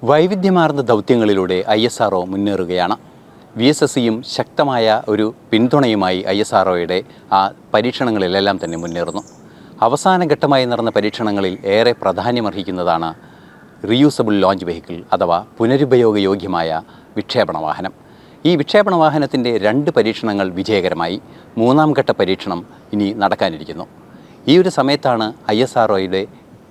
വൈവിധ്യമാർന്ന ദൗത്യങ്ങളിലൂടെ ISRO മുന്നേറുകയാണ്. VSSCയും ശക്തമായ ഒരു പിന്തുണയുമായി ISROയുടെ ആ പരീക്ഷണങ്ങളിലെല്ലാം തന്നെ മുന്നേറുന്നു. അവസാന ഘട്ടമായി നടന്ന പരീക്ഷണങ്ങളിൽ ഏറെ പ്രാധാന്യമർഹിക്കുന്നതാണ് റീയൂസബിൾ ലോഞ്ച് വെഹിക്കിൾ അഥവാ പുനരുപയോഗയോഗ്യമായ വിക്ഷേപണ വാഹനം. ഈ വിക്ഷേപണ വാഹനത്തിൻ്റെ 2 പരീക്ഷണങ്ങൾ വിജയകരമായി. 3ാം ഘട്ട പരീക്ഷണം ഇനി നടക്കാനിരിക്കുന്നു. ഈ ഒരു സമയത്താണ് ISROയുടെ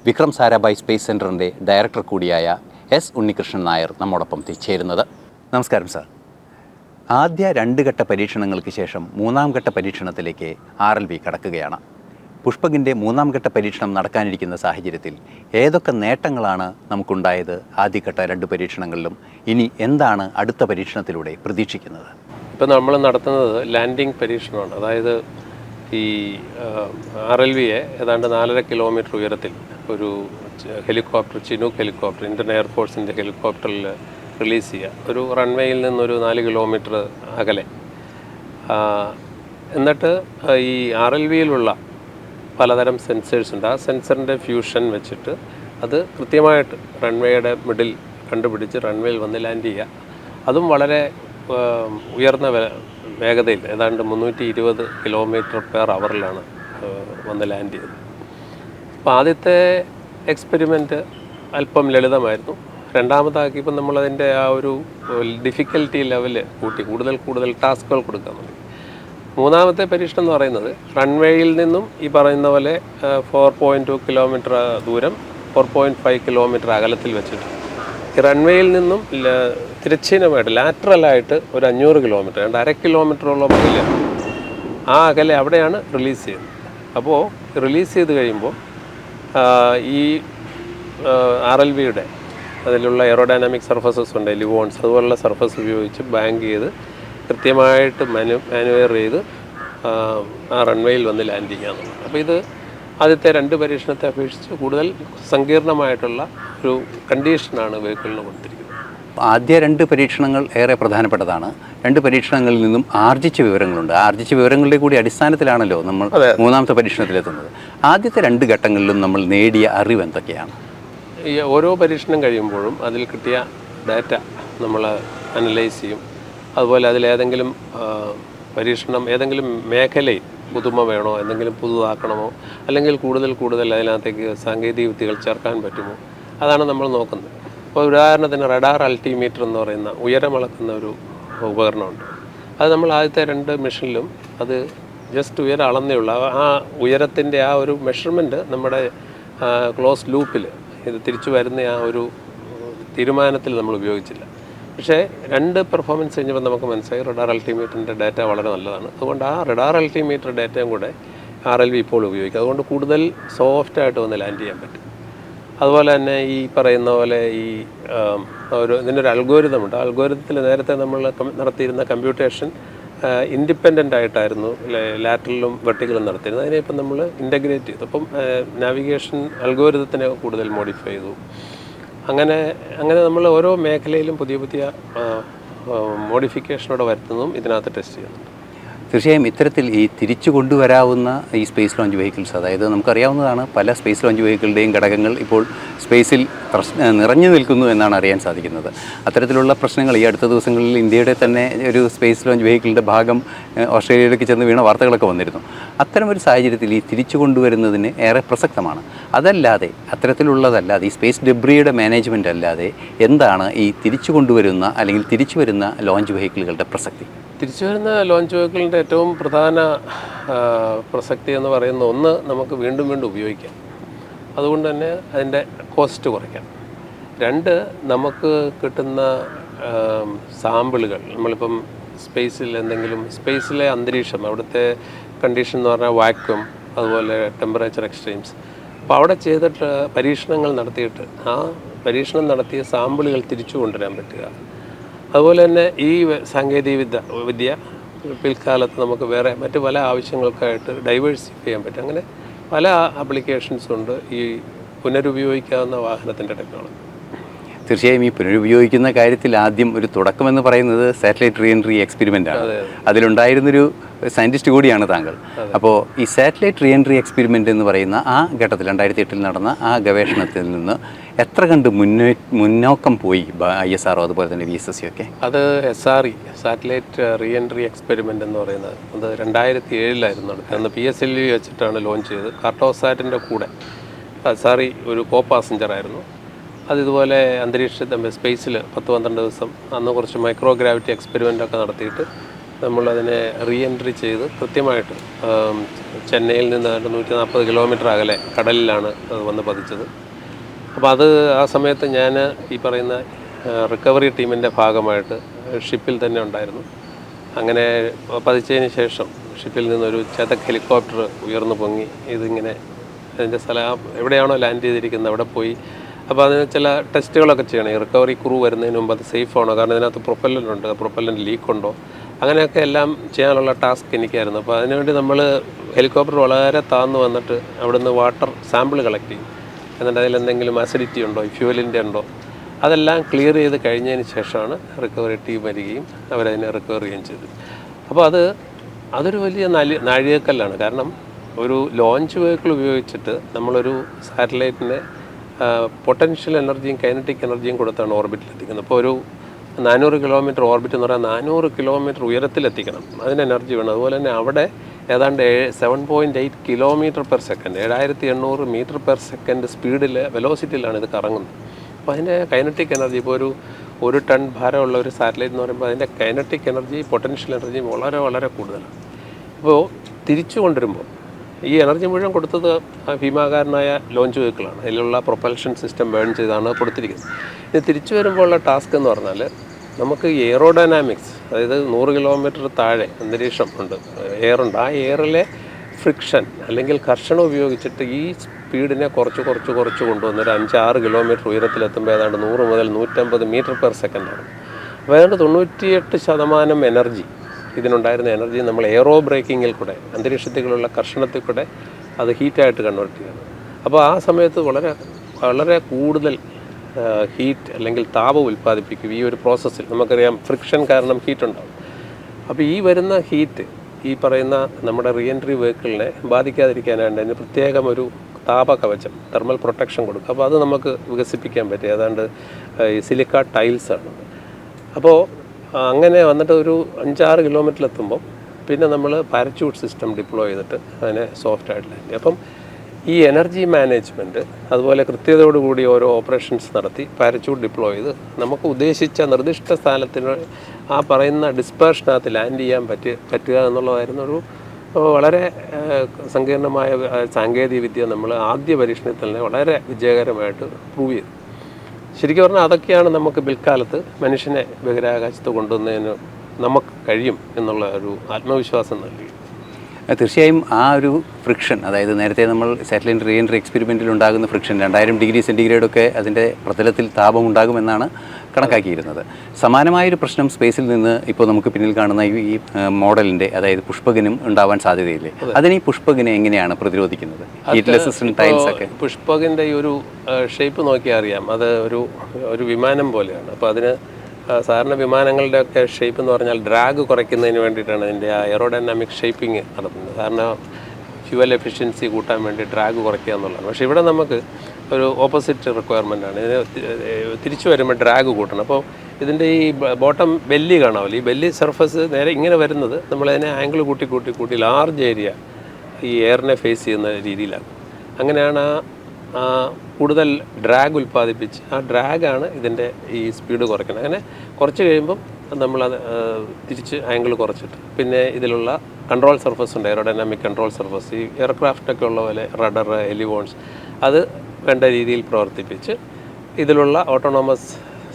വിക്രം സാരാഭായ് സ്പേസ് സെൻറ്ററിൻ്റെ ഡയറക്ടർ കൂടിയായ S. ഉണ്ണികൃഷ്ണൻ നായർ നമ്മോടൊപ്പം ചേരുന്നത്. നമസ്കാരം സാർ. ആദ്യ 2 ഘട്ട പരീക്ഷണങ്ങൾക്ക് ശേഷം 3ാം ഘട്ട പരീക്ഷണത്തിലേക്ക് RLV കടക്കുകയാണ്. പുഷ്പകിൻ്റെ 3ാം ഘട്ട പരീക്ഷണം നടക്കാനിരിക്കുന്ന സാഹചര്യത്തിൽ ഏതൊക്കെ നേട്ടങ്ങളാണ് നമുക്കുണ്ടായത് ആദ്യഘട്ട 2 പരീക്ഷണങ്ങളിലും? ഇനി എന്താണ് അടുത്ത പരീക്ഷണത്തിലൂടെ പ്രതീക്ഷിക്കുന്നത്? ഇപ്പം നമ്മൾ നടത്തുന്നത് ലാൻഡിംഗ് പരീക്ഷണമാണ്. അതായത് ഈ RLVയെ ഏതാണ്ട് 4.5 കിലോമീറ്റർ ഉയരത്തിൽ ഒരു ഹെലികോപ്റ്റർ, ചിനൂക്ക് ഹെലികോപ്റ്റർ, ഇന്ത്യൻ എയർഫോഴ്സിൻ്റെ ഹെലികോപ്റ്ററിൽ റിലീസ് ചെയ്യുക. ഒരു റൺവേയിൽ നിന്നൊരു 4 കിലോമീറ്റർ അകലെ. എന്നിട്ട് ഈ RLVയിലുള്ള പലതരം സെൻസേഴ്സ് ഉണ്ട്. ആ സെൻസറിൻ്റെ ഫ്യൂഷൻ വെച്ചിട്ട് അത് കൃത്യമായിട്ട് റൺവേയുടെ മിഡിൽ കണ്ടുപിടിച്ച് റൺവേയിൽ വന്ന് ലാൻഡ് ചെയ്യുക. അതും വളരെ ഉയർന്ന വേഗതയിൽ ഏതാണ്ട് 320 km/h വന്ന് ലാൻഡ് ചെയ്തത്. അപ്പോൾ ആദ്യത്തെ എക്സ്പെരിമെൻറ്റ് അല്പം ലളിതമായിരുന്നു. രണ്ടാമതാക്കിയപ്പോൾ നമ്മളതിൻ്റെ ആ ഒരു ഡിഫിക്കൽറ്റി ലെവല് കൂട്ടി കൂടുതൽ ടാസ്കുകൾ കൊടുക്കാൻ തുടങ്ങി. 3ാമത്തെ പരീക്ഷണം എന്ന് പറയുന്നത് റൺവേയിൽ നിന്നും ഈ പറയുന്ന പോലെ 4.2 കിലോമീറ്റർ ദൂരം 4.5 കിലോമീറ്റർ അകലത്തിൽ വെച്ചിട്ട് ഈ റൺവേയിൽ നിന്നും തിരശ്ചീനമായിട്ട് ലാറ്ററലായിട്ട് ഒരു 500 കിലോമീറ്റർ, 1/2 കിലോമീറ്ററോളം അകലെ, ആ അകലെ അവിടെയാണ് റിലീസ് ചെയ്യുന്നത്. അപ്പോൾ റിലീസ് ചെയ്ത് കഴിയുമ്പോൾ ഈ RLVയുടെ അതിലുള്ള എയറോഡൈനാമിക് സർഫസസ് ഉണ്ട്, ലിവോൺസ്, അതുപോലുള്ള സർഫസ് ഉപയോഗിച്ച് ബാങ്ക് ചെയ്ത് കൃത്യമായിട്ട് മാനുവർ ചെയ്ത് ആ റൺവേയിൽ വന്ന് ലാൻഡ് ചെയ്യാമെന്നുള്ളത്. അപ്പോൾ ഇത് ആദ്യത്തെ 2 പരീക്ഷണത്തെ അപേക്ഷിച്ച് കൂടുതൽ സങ്കീർണമായിട്ടുള്ള ഒരു കണ്ടീഷനാണ് വെഹിക്കിളിന് കൊടുത്തിരിക്കുന്നത്. ആദ്യ 2 പരീക്ഷണങ്ങൾ ഏറെ പ്രധാനപ്പെട്ടതാണ്. 2 പരീക്ഷണങ്ങളിൽ നിന്നും ആർജിച്ച വിവരങ്ങളുണ്ട്. ആർജിച്ച വിവരങ്ങളുടെ കൂടി അടിസ്ഥാനത്തിലാണല്ലോ നമ്മൾ 3ാമത്തെ പരീക്ഷണത്തിലെത്തുന്നത്. ആദ്യത്തെ 2 ഘട്ടങ്ങളിലും നമ്മൾ നേടിയ അറിവ് എന്തൊക്കെയാണ്? ഈ ഓരോ പരീക്ഷണം കഴിയുമ്പോഴും അതിൽ കിട്ടിയ ഡാറ്റ നമ്മൾ അനലൈസ് ചെയ്യും. അതുപോലെ അതിലേതെങ്കിലും പരീക്ഷണം ഏതെങ്കിലും മേഖലയിൽ പുതുമ വേണോ, എന്തെങ്കിലും പുതുതാക്കണമോ, അല്ലെങ്കിൽ കൂടുതൽ അതിനകത്തേക്ക് സാങ്കേതിക വിദ്യകൾ ചേർക്കാൻ പറ്റുമോ, അതാണ് നമ്മൾ നോക്കുന്നത്. ഇപ്പോൾ ഉദാഹരണത്തിന് റഡാർ അൾട്ടിമീറ്റർ എന്ന് പറയുന്ന ഉയരമളക്കുന്ന ഒരു ഉപകരണമുണ്ട്. അത് നമ്മൾ ആദ്യത്തെ 2 മിഷനിലും അത് ജസ്റ്റ് ഉയരം അളന്നേയുള്ളൂ. ആ ഉയരത്തിൻ്റെ ആ ഒരു മെഷർമെൻറ്റ് നമ്മുടെ ക്ലോസ് ലൂപ്പിൽ ഇത് തിരിച്ചു വരുന്ന ആ ഒരു തീരുമാനത്തിൽ നമ്മൾ ഉപയോഗിച്ചില്ല. പക്ഷേ 2 പെർഫോമൻസ് കഴിഞ്ഞപ്പോൾ നമുക്ക് മനസ്സിലായി റഡാർ അൾട്ടിമീറ്ററിൻ്റെ ഡാറ്റ വളരെ നല്ലതാണ്. അതുകൊണ്ട് ആ റഡാർ അൾട്ടിമീറ്റർ ഡാറ്റയും കൂടെ RLV ഇപ്പോൾ ഉപയോഗിക്കുക. അതുകൊണ്ട് കൂടുതൽ സോഫ്റ്റായിട്ട് വന്ന് ലാൻഡ് ചെയ്യാൻ പറ്റും. അതുപോലെ തന്നെ ഈ പറയുന്ന പോലെ ഈ ഇതിനൊരു അൽഗോരിതമുണ്ട്. അൽഗോരിതത്തിൽ നേരത്തെ നമ്മൾ നടത്തിയിരുന്ന കമ്പ്യൂട്ടേഷൻ ഇൻഡിപെൻഡൻ്റ് ആയിട്ടായിരുന്നു ലാറ്ററലും വെർട്ടിക്കലും നടത്തിയിരുന്നത്. അതിനെ ഇപ്പം നമ്മൾ ഇൻ്റഗ്രേറ്റ് ചെയ്തു. അപ്പം നാവിഗേഷൻ അൽഗോരിതത്തിനെ കൂടുതൽ മോഡിഫൈ ചെയ്തു. അങ്ങനെ നമ്മൾ ഓരോ മേഖലയിലും പുതിയ മോഡിഫിക്കേഷനോടെ വരുത്തുന്നതും ഇതിനകത്ത് ടെസ്റ്റ് ചെയ്യുന്നുണ്ട്. തീർച്ചയായും ഇത്തരത്തിൽ ഈ തിരിച്ചു കൊണ്ടുവരാവുന്ന ഈ സ്പേസ് ലോഞ്ച് വെഹിക്കിൾസ്, അതായത് നമുക്കറിയാവുന്നതാണ് പല സ്പേസ് ലോഞ്ച് വെഹിക്കിളുടെയും ഘടകങ്ങൾ ഇപ്പോൾ സ്പേസിൽ നിറഞ്ഞു നിൽക്കുന്നു എന്നാണ് അറിയാൻ സാധിക്കുന്നത്. അത്തരത്തിലുള്ള പ്രശ്നങ്ങൾ ഈ അടുത്ത ദിവസങ്ങളിൽ ഇന്ത്യയുടെ തന്നെ ഒരു സ്പേസ് ലോഞ്ച് വെഹിക്കിളിൻ്റെ ഭാഗം ഓസ്ട്രേലിയയിലേക്ക് ചെന്ന് വീണ വാർത്തകളൊക്കെ വന്നിരുന്നു. അത്തരമൊരു സാഹചര്യത്തിൽ ഈ തിരിച്ചു കൊണ്ടുവരുന്നതിന് ഏറെ പ്രസക്തമാണ്. അതല്ലാതെ അത്തരത്തിലുള്ളതല്ലാതെ ഈ സ്പേസ് ഡെബ്രിയുടെ മാനേജ്മെൻ്റ് അല്ലാതെ എന്താണ് ഈ തിരിച്ചു കൊണ്ടുവരുന്ന അല്ലെങ്കിൽ തിരിച്ചു വരുന്ന ലോഞ്ച് വെഹിക്കിളുകളുടെ പ്രസക്തി? തിരിച്ചു വരുന്ന ലോഞ്ച് വെഹിക്കിളിൻ്റെ ഏറ്റവും പ്രധാന പ്രസക്തി എന്ന് പറയുന്ന ഒന്ന്, നമുക്ക് വീണ്ടും ഉപയോഗിക്കാം. അതുകൊണ്ട് തന്നെ അതിൻ്റെ കോസ്റ്റ് കുറയ്ക്കാം. 2, നമുക്ക് കിട്ടുന്ന സാമ്പിളുകൾ, നമ്മളിപ്പം സ്പേസിലെ അന്തരീക്ഷം, അവിടുത്തെ കണ്ടീഷൻ എന്ന് പറഞ്ഞാൽ വാക്വം, അതുപോലെ ടെമ്പറേച്ചർ എക്സ്ട്രീംസ്, അപ്പോൾ അവിടെ ചെയ്തിട്ട് പരീക്ഷണങ്ങൾ നടത്തിയിട്ട് ആ പരീക്ഷണം നടത്തിയ സാമ്പിളുകൾ തിരിച്ചു കൊണ്ടുവരാൻ പറ്റുക. അതുപോലെ തന്നെ ഈ സാങ്കേതിക വിദ്യ പിൽക്കാലത്ത് നമുക്ക് വേറെ മറ്റ് പല ആവശ്യങ്ങൾക്കായിട്ട് ഡൈവേഴ്സിഫൈ ചെയ്യാൻ പറ്റും. അങ്ങനെ പല ആപ്ലിക്കേഷൻസ് ഉണ്ട് ഈ പുനരുപയോഗിക്കാവുന്ന വാഹനത്തിൻ്റെ ടെക്നോളജി. തീർച്ചയായും ഈ പുനരുപയോഗിക്കുന്ന കാര്യത്തിൽ ആദ്യം ഒരു തുടക്കമെന്ന് പറയുന്നത് സാറ്റലൈറ്റ് റീ എൻട്രി എക്സ്പെരിമെൻ്റ് ആണ്. അതിലുണ്ടായിരുന്നൊരു സയൻറ്റിസ്റ്റ് കൂടിയാണ് താങ്കൾ. അപ്പോൾ ഈ സാറ്റലൈറ്റ് റീ എൻട്രി എക്സ്പെരിമെൻ്റ് എന്ന് പറയുന്ന ആ ഘട്ടത്തിൽ 2008 നടന്ന ആ ഗവേഷണത്തിൽ നിന്ന് എത്ര കണ്ട് മുന്നോക്കം പോയി ISRO അതുപോലെ തന്നെ VSSC ഒക്കെ? അത് SRE satellite re entry experiment എന്ന് പറയുന്നത് അത് 2007 നടക്കുക. അന്ന് PSLV വെച്ചിട്ടാണ് ലോഞ്ച് ചെയ്തത്. കാർട്ടോസാറ്റിൻ്റെ കൂടെ SRE ഒരു കോ പാസഞ്ചർ ആയിരുന്നു. അതിതുപോലെ അന്തരീക്ഷത്തിൽ സ്പേസിൽ 10-12 ദിവസം അന്ന് കുറച്ച് മൈക്രോ ഗ്രാവിറ്റി എക്സ്പെരിമെൻ്റൊക്കെ നടത്തിയിട്ട് നമ്മളതിനെ റീ എൻട്രി ചെയ്ത് കൃത്യമായിട്ട് ചെന്നൈയിൽ നിന്ന് 140 കിലോമീറ്റർ അകലെ കടലിലാണ് അത് വന്ന് പതിച്ചത്. അപ്പോൾ അത് ആ സമയത്ത് ഞാൻ ഈ പറയുന്ന റിക്കവറി ടീമിൻ്റെ ഭാഗമായിട്ട് ഷിപ്പിൽ തന്നെ ഉണ്ടായിരുന്നു. അങ്ങനെ പതിച്ചതിന് ശേഷം ഷിപ്പിൽ നിന്നൊരു ചെതക് ഹെലികോപ്റ്റർ ഉയർന്നു പൊങ്ങി ഇതിങ്ങനെ അതിൻ്റെ സ്ഥലം എവിടെയാണോ ലാൻഡ് ചെയ്തിരിക്കുന്നത് അവിടെ പോയി. അപ്പോൾ അതിന് ചില ടെസ്റ്റുകളൊക്കെ ചെയ്യണം. ഈ റിക്കവറി ക്രൂ വരുന്നതിന് മുമ്പ് അത് സേഫ് ആണോ, കാരണം ഇതിനകത്ത് പ്രൊപ്പല്ലൻ്റ് പ്രൊപ്പല്ലൻ്റ് ലീക്ക് ഉണ്ടോ, അങ്ങനെയൊക്കെ എല്ലാം ചെയ്യാനുള്ള ടാസ്ക് എനിക്കായിരുന്നു. അപ്പോൾ അതിനുവേണ്ടി നമ്മൾ ഹെലികോപ്റ്റർ വളരെ താഴ്ന്നു വന്നിട്ട് അവിടെ നിന്ന് വാട്ടർ സാമ്പിൾ കളക്ട് ചെയ്യും. എന്നിട്ട് അതിലെന്തെങ്കിലും അസിഡിറ്റി ഉണ്ടോ, ഫ്യൂവലിൻ്റെ ഉണ്ടോ, അതെല്ലാം ക്ലിയർ ചെയ്ത് കഴിഞ്ഞതിന് ശേഷമാണ് റിക്കവറി ടീം വരികയും അവരതിനെ റിക്കവർ ചെയ്യുകയും ചെയ്തത്. അപ്പോൾ അതൊരു വലിയ നാഴികക്കല്ലാണ്. കാരണം ഒരു ലോഞ്ച് വെഹിക്കിൾ ഉപയോഗിച്ചിട്ട് നമ്മളൊരു സാറ്റലൈറ്റിനെ പൊട്ടൻഷ്യൽ എനർജിയും കൈനറ്റിക് എനർജിയും കൊടുത്താണ് ഓർബിറ്റിൽ എത്തിക്കുന്നത്. അപ്പോൾ ഒരു 400 കിലോമീറ്റർ ഓർബിറ്റ് എന്ന് പറഞ്ഞാൽ 400 കിലോമീറ്റർ ഉയരത്തിലെത്തിക്കണം, അതിന് എനർജി വേണം. അതുപോലെ തന്നെ അവിടെ ഏതാണ്ട് 7.8 kilometre per second 7800 metre per second സ്പീഡിൽ വെലോസിറ്റിയിലാണ് ഇത് കറങ്ങുന്നത്. അപ്പോൾ അതിൻ്റെ കൈനറ്റിക് എനർജി ഇപ്പോൾ ഒരു ടൺ ഭാരമുള്ള ഒരു സാറ്റലൈറ്റ് എന്ന് പറയുമ്പോൾ അതിൻ്റെ കൈനറ്റിക് എനർജി പൊട്ടൻഷ്യൽ എനർജി വളരെ വളരെ കൂടുതലാണ്. അപ്പോൾ തിരിച്ചു കൊണ്ടുവരുമ്പോൾ ഈ എനർജി മുഴുവൻ കൊടുത്തത് ഭീമാകാരനായ ലോഞ്ച് വെഹിക്കിളാണ്. അതിലുള്ള പ്രൊപ്പൽഷൻ സിസ്റ്റം ബേൺ ചെയ്താണ് കൊടുത്തിരിക്കുന്നത്. ഇത് തിരിച്ചു വരുമ്പോഴുള്ള ടാസ്ക് എന്ന് പറഞ്ഞാൽ നമുക്ക് എയറോഡൈനാമിക്സ്, അതായത് 100 കിലോമീറ്റർ താഴെ അന്തരീക്ഷം ഉണ്ട്, എയറുണ്ട്. ആ എയറിലെ ഫ്രിക്ഷൻ അല്ലെങ്കിൽ ഘർഷണം ഉപയോഗിച്ചിട്ട് ഈ സ്പീഡിനെ കുറച്ച് കൊണ്ടുവന്ന് ഒരു 5-6 കിലോമീറ്റർ ഉയരത്തിലെത്തുമ്പോൾ ഏതാണ്ട് 100 മുതൽ 150 മീറ്റർ പെർ സെക്കൻഡാണ്. അപ്പോൾ ഏതാണ്ട് 98% എനർജി ഇതിനുണ്ടായിരുന്ന എനർജി നമ്മൾ എയറോ ബ്രേക്കിങ്ങിൽ കൂടെ അന്തരീക്ഷത്തിലുള്ള കർഷണത്തിൽ കൂടെ അത് ഹീറ്റായിട്ട് കൺവേർട്ട് ചെയ്യണം. അപ്പോൾ ആ സമയത്ത് വളരെ വളരെ കൂടുതൽ ഹീറ്റ് അല്ലെങ്കിൽ താപം ഉൽപ്പാദിപ്പിക്കും ഈ ഒരു പ്രോസസ്സിൽ. നമുക്കറിയാം ഫ്രിക്ഷൻ കാരണം ഹീറ്റ് ഉണ്ടാകും. അപ്പോൾ ഈ വരുന്ന ഹീറ്റ് ഈ പറയുന്ന നമ്മുടെ റീ എൻട്രി വെഹിക്കിളിനെ ബാധിക്കാതിരിക്കാനായിട്ട് അതിന് പ്രത്യേകം ഒരു താപകവചം തെർമൽ പ്രൊട്ടക്ഷൻ കൊടുക്കും. അപ്പോൾ അത് നമുക്ക് വികസിപ്പിക്കാൻ പറ്റും. ഏതാണ്ട് ഈ സിലിക്ക ടൈൽസാണ്. അപ്പോൾ അങ്ങനെ വന്നിട്ട് ഒരു 5-6 കിലോമീറ്ററിലെത്തുമ്പോൾ പിന്നെ നമ്മൾ പാരച്യൂട്ട് സിസ്റ്റം ഡിപ്ലോയ് ചെയ്തിട്ട് അതിനെ സോഫ്റ്റായിട്ട് ലാൻഡ് ചെയ്യും. അപ്പം ഈ എനർജി മാനേജ്മെൻറ്റ് അതുപോലെ കൃത്യതയോടുകൂടി ഓരോ ഓപ്പറേഷൻസ് നടത്തി പാരച്യൂട്ട് ഡിപ്ലോയ് ചെയ്ത് നമുക്ക് ഉദ്ദേശിച്ച നിർദ്ദിഷ്ട സ്ഥാനത്തിന് ആ പറയുന്ന ഡിസ്പേർഷനകത്ത് ലാൻഡ് ചെയ്യാൻ പറ്റുക എന്നുള്ളതായിരുന്നു ഒരു വളരെ സങ്കീർണമായ സാങ്കേതിക വിദ്യ നമ്മൾ ആദ്യ പരീക്ഷണത്തിൽ തന്നെ വളരെ വിജയകരമായിട്ട് പ്രൂവ് ചെയ്തു. ശരിക്കും പറഞ്ഞാൽ അതൊക്കെയാണ് നമുക്ക് പിൽക്കാലത്ത് മനുഷ്യനെ ബഹിരാകാശത്ത് കൊണ്ടുവന്നതിന് നമുക്ക് കഴിയും എന്നുള്ള ഒരു ആത്മവിശ്വാസം നൽകി. തീർച്ചയായും ആ ഒരു ഫ്രിക്ഷൻ, അതായത് നേരത്തെ നമ്മൾ സാറ്റലൈറ്റ് റീ എൻട്രി എക്സ്പെരിമെൻറ്റിൽ ഉണ്ടാകുന്ന ഫ്രിക്ഷൻ 2000 ഡിഗ്രി സെൻറ്റിഗ്രേഡൊക്കെ അതിൻ്റെ പ്രതലത്തിൽ താപം ഉണ്ടാകുമെന്നാണ് കണക്കാക്കിയിരുന്നത്. സമാനമായൊരു പ്രശ്നം സ്പേസിൽ നിന്ന് ഇപ്പോൾ നമുക്ക് പിന്നിൽ കാണുന്ന ഈ മോഡലിൻ്റെ, അതായത് പുഷ്പകിനും ഉണ്ടാവാൻ സാധ്യതയില്ലേ? അതിന് ഈ പുഷ്പകിനെ എങ്ങനെയാണ് പ്രതിരോധിക്കുന്നത്? ഹീറ്റ് റെസിസ്റ്റന്റ് ടൈൽസ് ഒക്കെ. പുഷ്പകിൻ്റെ ഈ ഒരു ഷേപ്പ് നോക്കിയാൽ അറിയാം, അത് ഒരു വിമാനം പോലെയാണ്. അപ്പോൾ അതിന് സാധാരണ വിമാനങ്ങളുടെ ഒക്കെ ഷേപ്പ് എന്ന് പറഞ്ഞാൽ ഡ്രാഗ് കുറയ്ക്കുന്നതിന് വേണ്ടിയിട്ടാണ് അതിൻ്റെ ആ എയറോഡൈനാമിക് ഷേപ്പിംഗ് നടത്തുന്നത്. കാരണം ഫ്യൂവൽ എഫിഷ്യൻസി കൂട്ടാൻ വേണ്ടി ഡ്രാഗ് കുറയ്ക്കുക എന്നുള്ളതാണ്. പക്ഷേ ഇവിടെ നമുക്ക് ഒരു ഓപ്പോസിറ്റ് റിക്വയർമെൻറ്റാണ്. ഇതിന് തിരിച്ചു വരുമ്പോൾ ഡ്രാഗ് കൂട്ടണം. അപ്പോൾ ഇതിൻ്റെ ഈ ബോട്ടം ബെല്ലി കാണാമല്ലോ, ഈ ബെല്ലി സർഫസ് നേരെ ഇങ്ങനെ വരുന്നത് നമ്മളതിനെ ആംഗിൾ കൂട്ടി ലാർജ് ഏരിയ ഈ എയറിനെ ഫേസ് ചെയ്യുന്ന രീതിയിലാകും. അങ്ങനെയാണ് കൂടുതൽ ഡ്രാഗ് ഉൽപ്പാദിപ്പിച്ച് ആ ഡ്രാഗാണ് ഇതിൻ്റെ ഈ സ്പീഡ് കുറയ്ക്കുന്നത്. അങ്ങനെ കുറച്ച് കഴിയുമ്പം നമ്മളത് തിരിച്ച് ആംഗിൾ കുറച്ചിട്ട് പിന്നെ ഇതിലുള്ള കൺട്രോൾ സർഫസ് ഉണ്ട്, എയറോഡൈനാമിക് കൺട്രോൾ സർഫസ്, ഈ എയർക്രാഫ്റ്റൊക്കെ ഉള്ള പോലെ റഡർ, എലിവോൺസ്, അത് വേണ്ട രീതിയിൽ പ്രവർത്തിപ്പിച്ച് ഇതിലുള്ള ഓട്ടോണോമസ്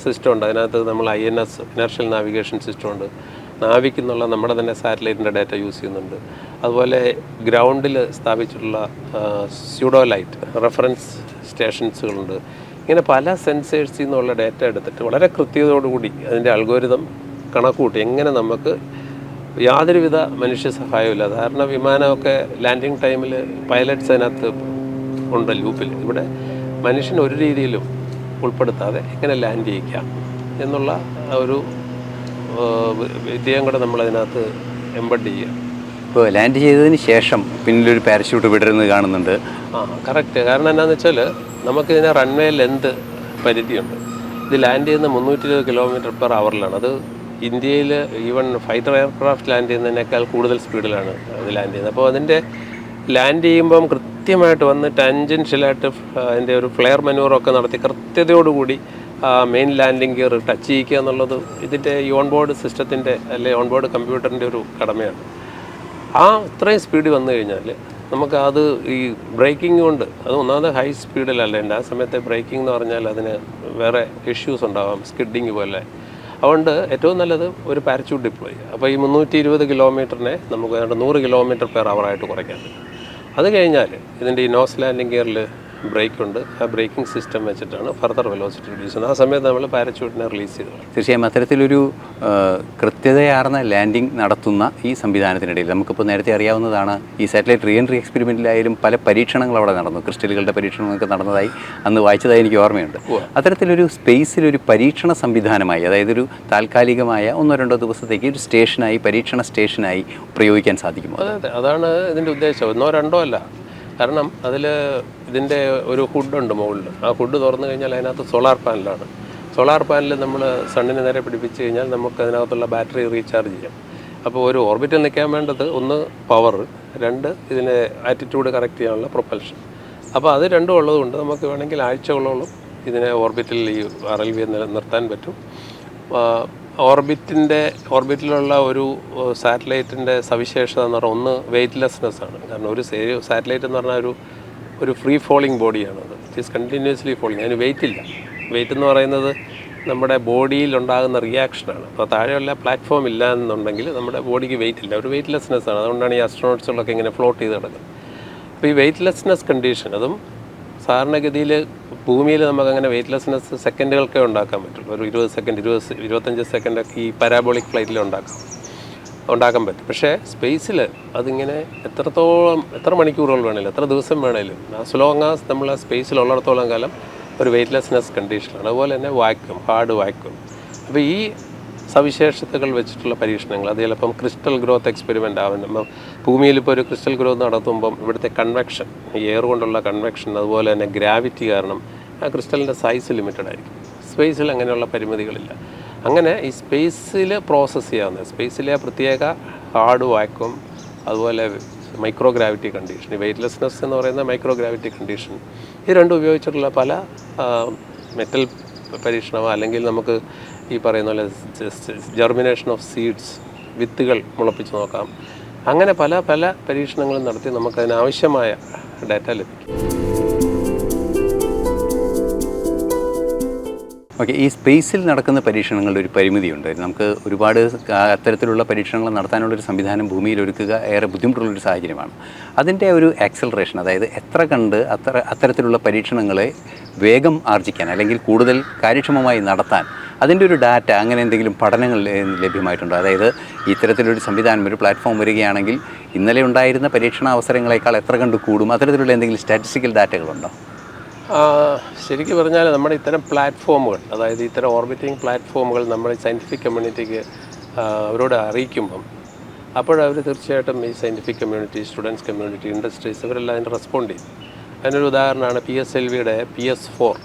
സിസ്റ്റം ഉണ്ട്. അതിനകത്ത് നമ്മൾ INS ഇനർഷ്യൽ നാവിഗേഷൻ സിസ്റ്റം ഉണ്ട്. നാവിക്കുന്നുള്ള നമ്മുടെ തന്നെ സാറ്റലൈറ്റിൻ്റെ ഡാറ്റ യൂസ് ചെയ്യുന്നുണ്ട്. അതുപോലെ ഗ്രൗണ്ടിൽ സ്ഥാപിച്ചിട്ടുള്ള സ്യൂഡോലൈറ്റ് റെഫറൻസ് സ്റ്റേഷൻസുകളുണ്ട്. ഇങ്ങനെ പല സെൻസേഴ്സിൽ നിന്നുള്ള ഡാറ്റ എടുത്തിട്ട് വളരെ കൃത്യതയോടുകൂടി അതിൻ്റെ അൽഗോരിതം കണക്കൂട്ടി എങ്ങനെ നമുക്ക് യാതൊരുവിധ മനുഷ്യ സഹായമില്ല. സാധാരണ വിമാനമൊക്കെ ലാൻഡിങ് ടൈമിൽ പൈലറ്റ്സ് അതിനകത്ത് ഉണ്ട് ലൂപ്പിൽ. ഇവിടെ മനുഷ്യൻ ഒരു രീതിയിലും ഉൾപ്പെടുത്താതെ എങ്ങനെ ലാൻഡ് ചെയ്യിക്കാം എന്നുള്ള ഒരു വിദ്യയും കൂടെ നമ്മളതിനകത്ത് എംബഡ് ചെയ്യുക. ഇപ്പോൾ ലാൻഡ് ചെയ്തതിന് ശേഷം പിന്നിലൊരു പാരച്യൂട്ട് വിടരുന്നത് കാണുന്നുണ്ട്. കറക്റ്റ്. കാരണം എന്താണെന്ന് വെച്ചാൽ നമുക്കിതിനെ റൺവേ ലെന്ത് പരിധിയുണ്ട്. ഇത് ലാൻഡ് ചെയ്യുന്ന 320 km/h. അത് ഇന്ത്യയിൽ ഈവൻ ഫൈറ്റർ എയർക്രാഫ്റ്റ് ലാൻഡ് ചെയ്യുന്നതിനേക്കാൾ കൂടുതൽ സ്പീഡിലാണ് അത് ലാൻഡ് ചെയ്യുന്നത്. അപ്പോൾ അതിൻ്റെ ലാൻഡ് ചെയ്യുമ്പം കൃത്യമായിട്ട് വന്ന് ടാൻജൻഷ്യലായിട്ട് അതിൻ്റെ ഒരു ഫ്ലെയർ മനൂറൊക്കെ നടത്തി കൃത്യതയോടുകൂടി മെയിൻ ലാൻഡിംഗ് ഗിയർ ടച്ച് ചെയ്യിക്കുക എന്നുള്ളത് ഇതിൻ്റെ ഈ ഓൺബോർഡ് സിസ്റ്റത്തിൻ്റെ അല്ലെങ്കിൽ ഓൺബോർഡ് കമ്പ്യൂട്ടറിൻ്റെ ഒരു കടമയാണ്. ഇത്രയും സ്പീഡ് വന്നു കഴിഞ്ഞാൽ നമുക്ക് അത് ഈ ബ്രേക്കിംഗ് കൊണ്ട്, അത് ഒന്നാമത് ഹൈ സ്പീഡിലല്ല ഉണ്ട് ആ സമയത്തെ ബ്രേക്കിംഗ് എന്ന് പറഞ്ഞാൽ അതിന് വേറെ ഇഷ്യൂസ് ഉണ്ടാവാം, സ്കിഡിങ് പോലെ. അതുകൊണ്ട് ഏറ്റവും നല്ലത് ഒരു പാരച്യൂട്ട് ഡിപ്ലോയ് ചെയ്യുക. അപ്പോൾ ഈ 320 കിലോമീറ്ററിനെ നമുക്ക് 100 km/h ആയിട്ട് കുറയ്ക്കാൻ പറ്റും. അത് കഴിഞ്ഞാൽ ഇതിൻ്റെ ഈ നോസ് ലാൻഡിംഗ് ഗിയറിൽ ബ്രേക്ക് ഉണ്ട്. ആ ബ്രേക്കിംഗ് സിസ്റ്റം വെച്ചിട്ടാണ് ഫർദർ വെലോസിറ്റി റിഡ്യൂസ് ചെയ്യുന്നത്. ആ സമയത്ത് നമ്മൾ പാരച്യൂട്ടിനെ റിലീസ് ചെയ്തു. തീർച്ചയായും അത്തരത്തിലൊരു കൃത്യതയാർന്ന ലാൻഡിംഗ് നടത്തുന്ന ഈ സംവിധാനത്തിനിടയിൽ നമുക്കിപ്പോൾ നേരത്തെ അറിയാവുന്നതാണ്, ഈ സാറ്റലൈറ്റ് റീ എൻട്രി എക്സ്പെരിമെൻറ്റിലായാലും പല പരീക്ഷണങ്ങൾ അവിടെ നടന്നു. ക്രിസ്റ്റലുകളുടെ പരീക്ഷണങ്ങളൊക്കെ നടന്നതായി അന്ന് വായിച്ചതായി എനിക്ക് ഓർമ്മയുണ്ട്. അത്തരത്തിലൊരു സ്പേസിലൊരു പരീക്ഷണ സംവിധാനമായി, അതായത് ഒരു താൽക്കാലികമായ 1-2 ദിവസത്തേക്ക് ഒരു സ്റ്റേഷനായി, പരീക്ഷണ സ്റ്റേഷനായി പ്രയോഗിക്കാൻ സാധിക്കുമോ? അതെ, അതാണ് ഇതിൻ്റെ ഉദ്ദേശം. 1-2 അല്ല. കാരണം അതിൽ ഇതിൻ്റെ ഒരു ഹുഡുണ്ട് മുകളിൽ. ആ ഹുഡ് തുറന്നു കഴിഞ്ഞാൽ അതിനകത്ത് സോളാർ പാനലാണ്. സോളാർ പാനൽ നമ്മൾ സണ്ണിന് നേരെ പിടിപ്പിച്ച് കഴിഞ്ഞാൽ നമുക്ക് അതിനകത്തുള്ള ബാറ്ററി റീചാർജ് ചെയ്യാം. അപ്പോൾ ഒരു ഓർബിറ്റിൽ നിൽക്കാൻ വേണ്ടത് 1 പവർ, 2 ഇതിനെ ആറ്റിറ്റ്യൂഡ് കറക്റ്റ് ചെയ്യാനുള്ള പ്രൊപ്പൽഷൻ. അപ്പോൾ അത് രണ്ടും ഉള്ളതുകൊണ്ട് നമുക്ക് വേണമെങ്കിൽ ആഴ്ചകളോളം ഇതിനെ ഓർബിറ്റിൽ ഈ RLV നിർത്താൻ പറ്റും. ഓർബിറ്റിലുള്ള ഒരു സാറ്റലൈറ്റിൻ്റെ സവിശേഷത എന്ന് പറഞ്ഞാൽ ഒന്ന് വെയ്റ്റ്ലെസ്നെസ്സാണ്. കാരണം ഒരു സാറ്റലൈറ്റ് എന്ന് പറഞ്ഞാൽ ഒരു ഫ്രീ ഫോളിങ് ബോഡിയാണത്. It is continuously falling. അതിന് വെയിറ്റ് ഇല്ല. വെയിറ്റ് എന്ന് പറയുന്നത് നമ്മുടെ ബോഡിയിൽ ഉണ്ടാകുന്ന റിയാക്ഷനാണ്. അപ്പോൾ താഴെയുള്ള പ്ലാറ്റ്ഫോം ഇല്ല എന്നുണ്ടെങ്കിൽ നമ്മുടെ ബോഡിക്ക് വെയിറ്റ് ഇല്ല, ഒരു വെയ്റ്റ്ലെസ്നെസ്സാണ്. അതുകൊണ്ടാണ് ഈ ആസ്ട്രോണോട്സുകളൊക്കെ ഇങ്ങനെ ഫ്ലോട്ട് ചെയ്ത് കിടക്കുന്നത്. അപ്പോൾ ഈ വെയ്റ്റ്ലെസ്നെസ് കണ്ടീഷൻ, അതും സാധാരണഗതിയിൽ ഭൂമിയിൽ നമുക്കങ്ങനെ വെയ്റ്റ്ലെസ്നെസ് സെക്കൻഡുകൾക്കേ ഉണ്ടാക്കാൻ പറ്റുള്ളൂ. ഒരു 20 സെക്കൻഡ്, 25 സെക്കൻഡൊക്കെ ഈ പാരാബോളിക് ഫ്ലൈറ്റിൽ ഉണ്ടാക്കാൻ പറ്റും. പക്ഷേ സ്പേസിൽ അതിങ്ങനെ എത്ര മണിക്കൂറുകൾ വേണേലും, എത്ര ദിവസം വേണേലും, ആസ് ലോങ് ആസ് നമ്മൾ ആ സ്പേസിലുള്ളിടത്തോളം കാലം ഒരു വെയ്റ്റ്ലെസ്നെസ് കണ്ടീഷനാണ്. അതുപോലെ തന്നെ ഹാർഡ് വാക്യൂം. അപ്പോൾ ഈ സവിശേഷതകൾ വെച്ചിട്ടുള്ള പരീക്ഷണങ്ങൾ, അത് ചിലപ്പം ക്രിസ്റ്റൽ ഗ്രോത്ത് എക്സ്പെരിമെൻ്റ് ആവുന്ന, ഭൂമിയിൽ ഇപ്പോൾ ഒരു ക്രിസ്റ്റൽ ഗ്രോത്ത് നടത്തുമ്പം ഇവിടുത്തെ കൺവെക്ഷൻ, ഈ എയർ കൊണ്ടുള്ള കൺവെക്ഷൻ, അതുപോലെ തന്നെ ഗ്രാവിറ്റി കാരണം ആ ക്രിസ്റ്റലിൻ്റെ സൈസ് ലിമിറ്റഡ് ആയിരിക്കും. സ്പേസിൽ അങ്ങനെയുള്ള പരിമിതികളില്ല. അങ്ങനെ ഈ സ്പേസിൽ പ്രോസസ്സ് ചെയ്യാവുന്ന, സ്പേസിലെ പ്രത്യേക ഹാർഡ് വാക്യൂം, അതുപോലെ മൈക്രോഗ്രാവിറ്റി കണ്ടീഷൻ, ഈ വെയ്റ്റ്ലെസ്നെസ് എന്ന് പറയുന്ന മൈക്രോഗ്രാവിറ്റി കണ്ടീഷൻ, ഈ രണ്ടും ഉപയോഗിച്ചിട്ടുള്ള പല മെറ്റൽ പരീക്ഷണമോ അല്ലെങ്കിൽ നമുക്ക് ഈ പറയുന്ന പോലെ ജെർമിനേഷൻ ഓഫ് സീഡ്സ്, വിത്തുകൾ മുളപ്പിച്ച് നോക്കാം. അങ്ങനെ പല പരീക്ഷണങ്ങളും നടത്തി നമുക്കതിനാവശ്യമായ ഡാറ്റ ലഭിക്കും. ഓക്കെ, ഈ സ്പേസിൽ നടക്കുന്ന പരീക്ഷണങ്ങളുടെ ഒരു പരിമിതിയുണ്ട്. നമുക്ക് ഒരുപാട് അത്തരത്തിലുള്ള പരീക്ഷണങ്ങൾ നടത്താനുള്ളൊരു സംവിധാനം ഭൂമിയിൽ ഒരുക്കുക ഏറെ ബുദ്ധിമുട്ടുള്ളൊരു സാഹചര്യമാണ്. അതിൻ്റെ ഒരു ആക്സലറേഷൻ, അതായത് എത്ര കണ്ട് അത്തരത്തിലുള്ള പരീക്ഷണങ്ങളെ വേഗം ആർജിക്കാൻ അല്ലെങ്കിൽ കൂടുതൽ കാര്യക്ഷമമായി നടത്താൻ അതിൻ്റെ ഒരു ഡാറ്റ, അങ്ങനെ എന്തെങ്കിലും പഠനങ്ങൾ ലഭ്യമായിട്ടുണ്ടോ? അതായത് ഇത്തരത്തിലൊരു സംവിധാനം, ഒരു പ്ലാറ്റ്ഫോം വരികയാണെങ്കിൽ ഇന്നലെ ഉണ്ടായിരുന്ന പരീക്ഷണ അവസരങ്ങളെക്കാൾ എത്ര കണ്ട് കൂടും, അത്തരത്തിലുള്ള എന്തെങ്കിലും സ്റ്റാറ്റിസ്റ്റിക്കൽ ഡാറ്റകളുണ്ടോ? ശരിക്കും പറഞ്ഞാൽ നമ്മുടെ ഇത്തരം പ്ലാറ്റ്ഫോമുകൾ, അതായത് ഇത്തരം ഓർബിറ്റിംഗ് പ്ലാറ്റ്ഫോമുകൾ നമ്മൾ സയൻറ്റിഫിക് കമ്മ്യൂണിറ്റിക്ക് അവരോട് അറിയിക്കുമ്പം അപ്പോഴവർ തീർച്ചയായിട്ടും ഈ scientific community, students community, industries ഇവരെല്ലാം അതിന് റെസ്പോണ്ട് ചെയ്യും. അതിനൊരു ഉദാഹരണമാണ് PSLVയുടെ PS4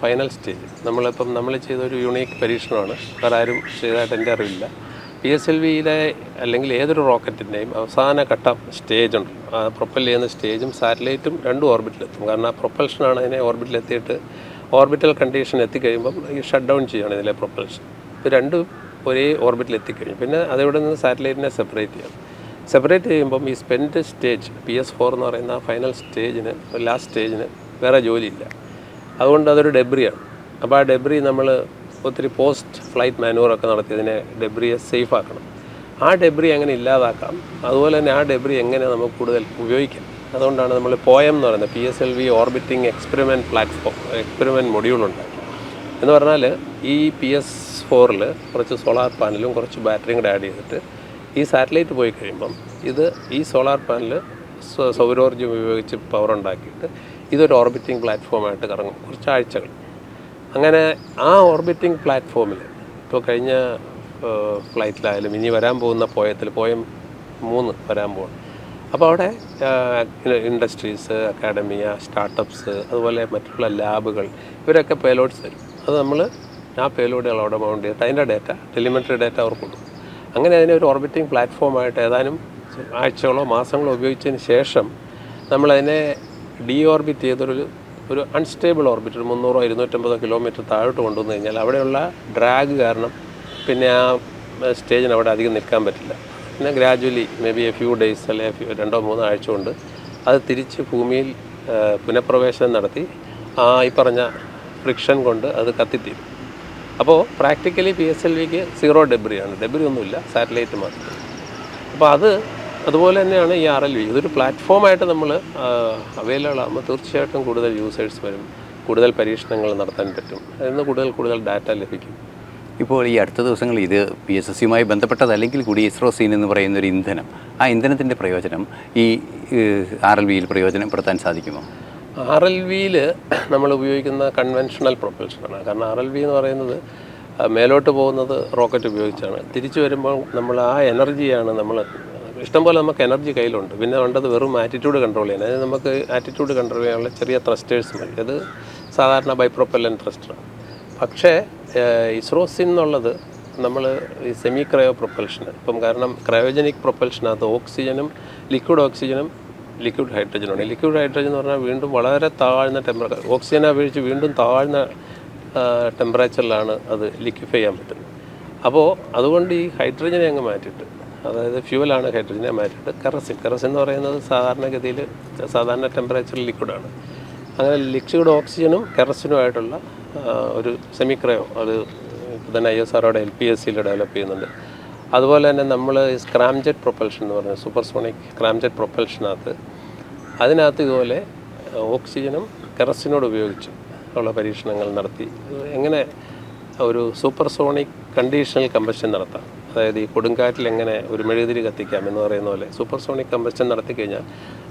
ഫൈനൽ സ്റ്റേജ്. നമ്മൾ ചെയ്തൊരു യുണീക്ക് പരീക്ഷണമാണ്, വേറെ ആരും ചെയ്തതായിട്ട് എൻ്റെ അറിവില്ല. PSLVയിലെ അല്ലെങ്കിൽ ഏതൊരു റോക്കറ്റിൻ്റെയും അവസാന ഘട്ടം സ്റ്റേജുണ്ട്. പ്രൊപ്പൽ ചെയ്യുന്ന സ്റ്റേജും സാറ്റലൈറ്റും രണ്ടും ഓർബിറ്റിലെത്തും. കാരണം ആ പ്രൊപ്പൽഷനാണ് അതിനെ ഓർബിറ്റിലെത്തിയിട്ട് ഓർബിറ്റൽ കണ്ടീഷൻ എത്തിക്കഴിയുമ്പം ഈ ഷട്ട് ഡൗൺ ചെയ്യുകയാണ് ഇതിലെ പ്രൊപ്പൽഷൻ. ഇത് രണ്ടും ഒരേ ഓർബിറ്റിലെത്തിക്കഴിഞ്ഞു. പിന്നെ അതിവിടെ നിന്ന് സാറ്റലൈറ്റിനെ സെപ്പറേറ്റ് ചെയ്യുമ്പം ഈ സ്പെൻഡ് സ്റ്റേജ് PS4 എന്ന് പറയുന്ന ആ ഫൈനൽ സ്റ്റേജിന്, ലാസ്റ്റ് സ്റ്റേജിന് വേറെ ജോലിയില്ല. അതുകൊണ്ട് അതൊരു ഡെബ്രിയാണ്. അപ്പോൾ ആ ഡെബ്രി നമ്മൾ ഒത്തിരി പോസ്റ്റ് ഫ്ലൈറ്റ് മാനുവറൊക്കെ നടത്തി അതിനെ ഡെബ്രിയെ സേഫ് ആക്കണം. ആ ഡെബ്രി എങ്ങനെ ഇല്ലാതാക്കാം, അതുപോലെ തന്നെ ആ ഡെബ്രി എങ്ങനെ നമുക്ക് കൂടുതൽ ഉപയോഗിക്കാം. അതുകൊണ്ടാണ് നമ്മൾ POEM എന്ന് പറയുന്നത് PSLV ഓർബിറ്റിംഗ് എക്സ്പെരിമെൻറ്റ് മൊഡ്യൂൾ ഉണ്ടാക്കി. എന്ന് പറഞ്ഞാൽ ഈ PS4-ൽ കുറച്ച് സോളാർ പാനലും കുറച്ച് ബാറ്ററിയും കൂടെ ആഡ് ചെയ്തിട്ട് ഈ സാറ്റലൈറ്റ് പോയി കഴിയുമ്പം ഈ സോളാർ പാനൽ സൗരോർജ്ജം ഉപയോഗിച്ച് പവർ ഉണ്ടാക്കിയിട്ട് ഇതൊരു ഓർബിറ്റിംഗ് പ്ലാറ്റ്ഫോമായിട്ട് കറങ്ങും കുറച്ച് ആഴ്ചകൾ. അങ്ങനെ ആ ഓർബിറ്റിംഗ് പ്ലാറ്റ്ഫോമിൽ ഇപ്പോൾ കഴിഞ്ഞ ഫ്ലൈറ്റിലായാലും ഇനി വരാൻ പോകുന്ന പോയം 3 വരാൻ പോകും. അപ്പോൾ അവിടെ ഇൻഡസ്ട്രീസ്, അക്കാഡമിയ, സ്റ്റാർട്ടപ്സ്, അതുപോലെ മറ്റുള്ള ലാബുകൾ, ഇവരൊക്കെ പേലോഡ്സ് തരും. അത് നമ്മൾ ആ പേലോഡുകൾ അവിടെ മൗണ്ട് ചെയ്തിട്ട് അതിൻ്റെ ഡേറ്റ, ടെലിമെട്രി ഡേറ്റ അവർക്ക് കൊടുക്കും. അങ്ങനെ അതിനെ ഒരു ഓർബിറ്റിംഗ് പ്ലാറ്റ്ഫോമായിട്ട് ഏതാനും ആഴ്ചകളോ മാസങ്ങളോ ഉപയോഗിച്ചതിന് ശേഷം നമ്മളതിനെ ഡീഓർബിറ്റ് ചെയ്തൊരു അൺസ്റ്റേബിൾ ഓർബിറ്റ്, ഒരു 300-250 കിലോമീറ്റർ താഴോട്ട് കൊണ്ടുവന്നു കഴിഞ്ഞാൽ അവിടെയുള്ള ഡ്രാഗ് കാരണം പിന്നെ ആ സ്റ്റേജിന് അവിടെ അധികം നിൽക്കാൻ പറ്റില്ല. പിന്നെ gradually may be A few days അല്ലെങ്കിൽ 2-3 ആഴ്ച കൊണ്ട് അത് തിരിച്ച് ഭൂമിയിൽ പുനഃപ്രവേശനം നടത്തി ഈ പറഞ്ഞ ഫ്രിക്ഷൻ കൊണ്ട് അത് കത്തിത്തീരും. അപ്പോൾ പ്രാക്ടിക്കലി PSLVക്ക് 0 ഡെബ്രിയാണ്, ഡെബ്രി ഒന്നുമില്ല, സാറ്റലൈറ്റ് മാത്രം. അപ്പോൾ അതുപോലെ തന്നെയാണ് ഈ RLV. ഇതൊരു പ്ലാറ്റ്ഫോമായിട്ട് നമ്മൾ അവൈലബിൾ ആകുമ്പോൾ തീർച്ചയായിട്ടും കൂടുതൽ യൂസേഴ്സ് വരും, കൂടുതൽ പരീക്ഷണങ്ങൾ നടത്താൻ പറ്റും, അതിന് കൂടുതൽ ഡാറ്റ ലഭിക്കും. ഇപ്പോൾ ഈ അടുത്ത ദിവസങ്ങളിൽ ഇത് PSSCയുമായി ബന്ധപ്പെട്ടതല്ലെങ്കിൽ കൂടി ഇസ്രോസീൻ എന്ന് പറയുന്ന ഒരു ഇന്ധനം, ആ ഇന്ധനത്തിൻ്റെ പ്രയോജനം ഈ RLVയിൽ പ്രയോജനപ്പെടുത്താൻ സാധിക്കുമോ? RLVയിൽ നമ്മൾ ഉപയോഗിക്കുന്ന കൺവെൻഷണൽ പ്രൊപ്പൽഷനാണ്. കാരണം RLV എന്ന് പറയുന്നത് മേലോട്ട് പോകുന്നത് റോക്കറ്റ് ഉപയോഗിച്ചാണ്. തിരിച്ചു വരുമ്പോൾ നമ്മൾ ആ എനർജിയാണ് ഇഷ്ടംപോലെ നമുക്ക് എനർജി കയ്യിലുണ്ട്. പിന്നെ വേണ്ടത് വെറും ആറ്റിറ്റ്യൂഡ് കൺട്രോൾ ചെയ്യാൻ. അതായത് നമുക്ക് ആറ്റിറ്റ്യൂഡ് കൺട്രോൾ ചെയ്യാനുള്ള ചെറിയ ത്രസ്റ്റേഴ്സ് മതി. അത് സാധാരണ ബൈപ്രൊപ്പല്ലൻ ത്രസ്റ്ററാണ്. പക്ഷേ ഇസ്രോസിൻ എന്നുള്ളത് നമ്മൾ ഈ സെമി ക്രയോ പ്രൊപ്പൽഷൻ, ഇപ്പം കാരണം ക്രയോജനിക് പ്രൊപ്പൽഷനകത്ത് ഓക്സിജനും ലിക്വിഡ് ഓക്സിജനും ലിക്വിഡ് ഹൈഡ്രജനുണ്ട്. ലിക്വിഡ് ഹൈഡ്രജൻ എന്ന് പറഞ്ഞാൽ വീണ്ടും വളരെ താഴ്ന്ന ഓക്സിജനെ അപേക്ഷിച്ച് വീണ്ടും താഴ്ന്ന ടെമ്പറേച്ചറിലാണ് അത് ലിക്വിഫൈ ചെയ്യാൻ പറ്റുന്നത്. അപ്പോൾ അതുകൊണ്ട് ഈ ഹൈഡ്രജനെ അങ്ങ് മാറ്റിയിട്ട്, അതായത് ഫ്യൂവലാണ് ഹൈഡ്രജനെ മാറ്റിയിട്ട് കെറസിൻ എന്ന് പറയുന്നത് സാധാരണഗതിയിൽ സാധാരണ ടെമ്പറേച്ചറിൽ ലിക്വിഡാണ്. അങ്ങനെ ലിക്വിഡ് ഓക്സിജനും കെറസിനുമായിട്ടുള്ള ഒരു സെമി ക്രയോ, അത് ഇപ്പോൾ തന്നെ ISROയുടെ LPSCയിൽ ഡെവലപ്പ് ചെയ്യുന്നുണ്ട്. അതുപോലെ തന്നെ നമ്മൾ സ്ക്രാംജെറ്റ് പ്രൊപ്പൽഷൻ എന്ന് പറഞ്ഞ സൂപ്പർസോണിക് സ്ക്രാംജെറ്റ് പ്രൊപ്പൽഷനകത്ത് അതിനകത്ത് ഇതുപോലെ ഓക്സിജനും കെറസിനോട് ഉപയോഗിച്ച് ഉള്ള പരീക്ഷണങ്ങൾ നടത്തി എങ്ങനെ ഒരു സൂപ്പർസോണിക് കണ്ടീഷണൽ കമ്പഷൻ നടത്താം, അതായത് ഈ കൊടുങ്കാറ്റിൽ എങ്ങനെ ഒരു മെഴുകുതിരി കത്തിക്കാം എന്ന് പറയുന്ന പോലെ സൂപ്പർസോണിക് കമ്പഷൻ നടത്തി കഴിഞ്ഞാൽ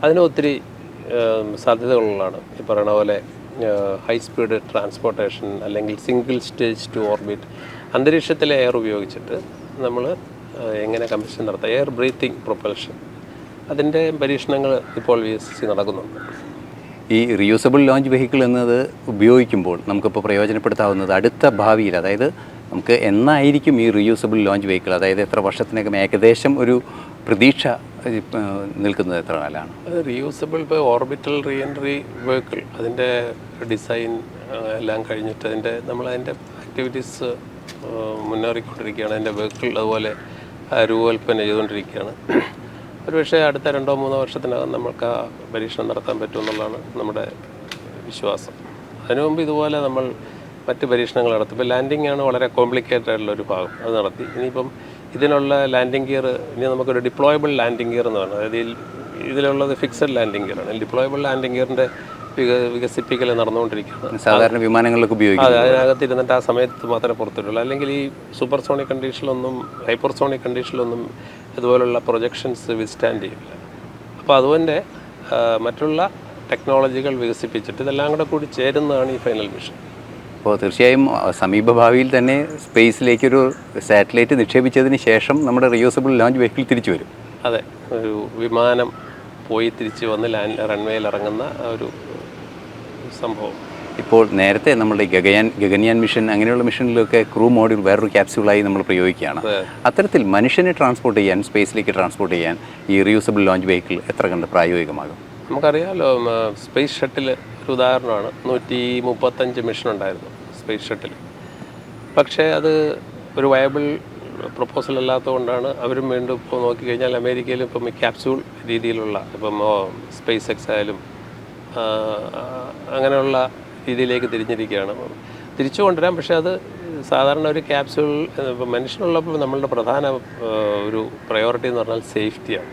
അതിന് ഒത്തിരി സാധ്യതകളുള്ളതാണ്. ഈ പറയുന്ന പോലെ ഹൈ സ്പീഡ് ട്രാൻസ്പോർട്ടേഷൻ അല്ലെങ്കിൽ സിംഗിൾ സ്റ്റേജ് ടു ഓർബിറ്റ്, അന്തരീക്ഷത്തിലെ എയർ ഉപയോഗിച്ചിട്ട് നമ്മൾ എങ്ങനെ കമ്പഷൻ നടത്താം, എയർ ബ്രീത്തിങ് പ്രൊപ്പൽഷൻ, അതിൻ്റെ പരീക്ഷണങ്ങൾ ഇപ്പോൾ VSSC നടക്കുന്നുണ്ട്. ഈ റീയൂസബിൾ ലോഞ്ച് വെഹിക്കിൾ എന്നത് ഉപയോഗിക്കുമ്പോൾ നമുക്കിപ്പോൾ പ്രയോജനപ്പെടുത്താവുന്നത് അടുത്ത ഭാവിയിൽ, അതായത് നമുക്ക് എന്നായിരിക്കും ഈ റീയൂസബിൾ ലോഞ്ച് വെഹിക്കിൾ, അതായത് എത്ര വർഷത്തിനകം ഏകദേശം ഒരു പ്രതീക്ഷ നിൽക്കുന്നത് എത്ര കാലമാണ്? റീയൂസബിൾ ഇപ്പോൾ ഓർബിറ്റൽ റീ എൻട്രി വെഹിക്കിൾ, അതിൻ്റെ ഡിസൈൻ എല്ലാം കഴിഞ്ഞിട്ട് നമ്മളതിൻ്റെ ആക്ടിവിറ്റീസ് മുന്നേറിക്കൊണ്ടിരിക്കുകയാണ്. അതിൻ്റെ വെഹിക്കിൾ അതുപോലെ രൂപകൽപ്പന ചെയ്തുകൊണ്ടിരിക്കുകയാണ്. ഒരുപക്ഷെ അടുത്ത 2-3 വർഷത്തിനകം നമുക്ക് ആ പരീക്ഷണം നടത്താൻ പറ്റുമെന്നുള്ളതാണ് നമ്മുടെ വിശ്വാസം. അതിനു മുമ്പ് ഇതുപോലെ നമ്മൾ മറ്റ് പരീക്ഷണങ്ങൾ നടത്തും. ഇപ്പോൾ ലാൻഡിംഗ് ആണ് വളരെ കോംപ്ലിക്കേറ്റഡ് ആയിട്ടുള്ളൊരു ഭാഗം, അത് നടത്തി. ഇനിയിപ്പം ഇതിനുള്ള ലാൻഡിംഗ് ഗിയർ, ഇനി നമുക്കൊരു ഡിപ്ലോയബിൾ ലാൻഡിംഗ് ഗിയർ എന്ന് പറഞ്ഞാൽ, അതായത് ഇതിലുള്ളത് ഫിക്സഡ് ലാൻഡിംഗ് ഗിയറാണ്. ഡിപ്ലോയബിൾ ലാൻഡിംഗ് ഗിയറിൻ്റെ വികസിപ്പിക്കൽ നടന്നുകൊണ്ടിരിക്കുകയാണ്. സാധാരണ വിമാനങ്ങളിലൊക്കെ ഉപയോഗിക്കും. അതെ, അതിനകത്ത് ഇരുന്നിട്ട് ആ സമയത്ത് മാത്രമേ പുറത്തിട്ടുള്ളൂ. അല്ലെങ്കിൽ ഈ സൂപ്പർസോണിക് കണ്ടീഷനിലൊന്നും ഹൈപ്പർസോണിക് കണ്ടീഷനിലൊന്നും ഇതുപോലുള്ള പ്രൊജക്ഷൻസ് വിത്ത്സ്റ്റാൻഡ് ചെയ്യില്ല. അപ്പോൾ അതുകൊണ്ട് മറ്റുള്ള ടെക്നോളജികൾ വികസിപ്പിച്ചിട്ട് ഇതെല്ലാം കൂടി ചേരുന്നതാണ് ഈ ഫൈനൽ മിഷൻ. അപ്പോൾ തീർച്ചയായും സമീപഭാവിയിൽ തന്നെ സ്പേസിലേക്കൊരു സാറ്റലൈറ്റ് നിക്ഷേപിച്ചതിന് ശേഷം നമ്മുടെ റീയൂസബിൾ ലോഞ്ച് വെഹിക്കിൾ തിരിച്ചു വരും. അതെ, ഒരു വിമാനം പോയി തിരിച്ച് വന്ന് റൺവേയിൽ ഇറങ്ങുന്ന ഒരു സംഭവം. ഇപ്പോൾ നേരത്തെ നമ്മുടെ ഗഗൻയാൻ മിഷൻ അങ്ങനെയുള്ള മിഷനിലൊക്കെ ക്രൂ മോഡ്യൂൾ വേറൊരു ക്യാപ്സ്യൂളായി നമ്മൾ പ്രയോഗിക്കുകയാണ്. അത്തരത്തിൽ മനുഷ്യനെ ട്രാൻസ്പോർട്ട് ചെയ്യാൻ, സ്പേസിലേക്ക് ട്രാൻസ്പോർട്ട് ചെയ്യാൻ ഈ റീയൂസബിൾ ലോഞ്ച് വെഹിക്കിൾ എത്ര കണ്ട് പ്രായോഗികമാകും? നമുക്കറിയാമല്ലോ, സ്പേസ് ഷട്ടിൽ ഒരു ഉദാഹരണമാണ്. 135 മിഷൻ ഉണ്ടായിരുന്നു സ്പേസ് ഷട്ടിൽ. പക്ഷേ അത് ഒരു വയബിൾ പ്രപ്പോസൽ അല്ലാത്തതുകൊണ്ടാണ് അവരും വീണ്ടും ഇപ്പോൾ നോക്കിക്കഴിഞ്ഞാൽ അമേരിക്കയിൽ ഇപ്പം ഈ ക്യാപ്സ്യൂൾ രീതിയിലുള്ള, ഇപ്പം സ്പേസ് എക്സ് ആയാലും അങ്ങനെയുള്ള രീതിയിലേക്ക് തിരിഞ്ഞിരിക്കുകയാണ്. തിരിച്ചു കൊണ്ടുവരാം, പക്ഷേ അത് സാധാരണ ഒരു ക്യാപ്സ്യൂൾ ഇപ്പം മനുഷ്യനുള്ളപ്പോൾ നമ്മളുടെ പ്രധാന ഒരു പ്രയോറിറ്റി എന്ന് പറഞ്ഞാൽ സേഫ്റ്റിയാണ്.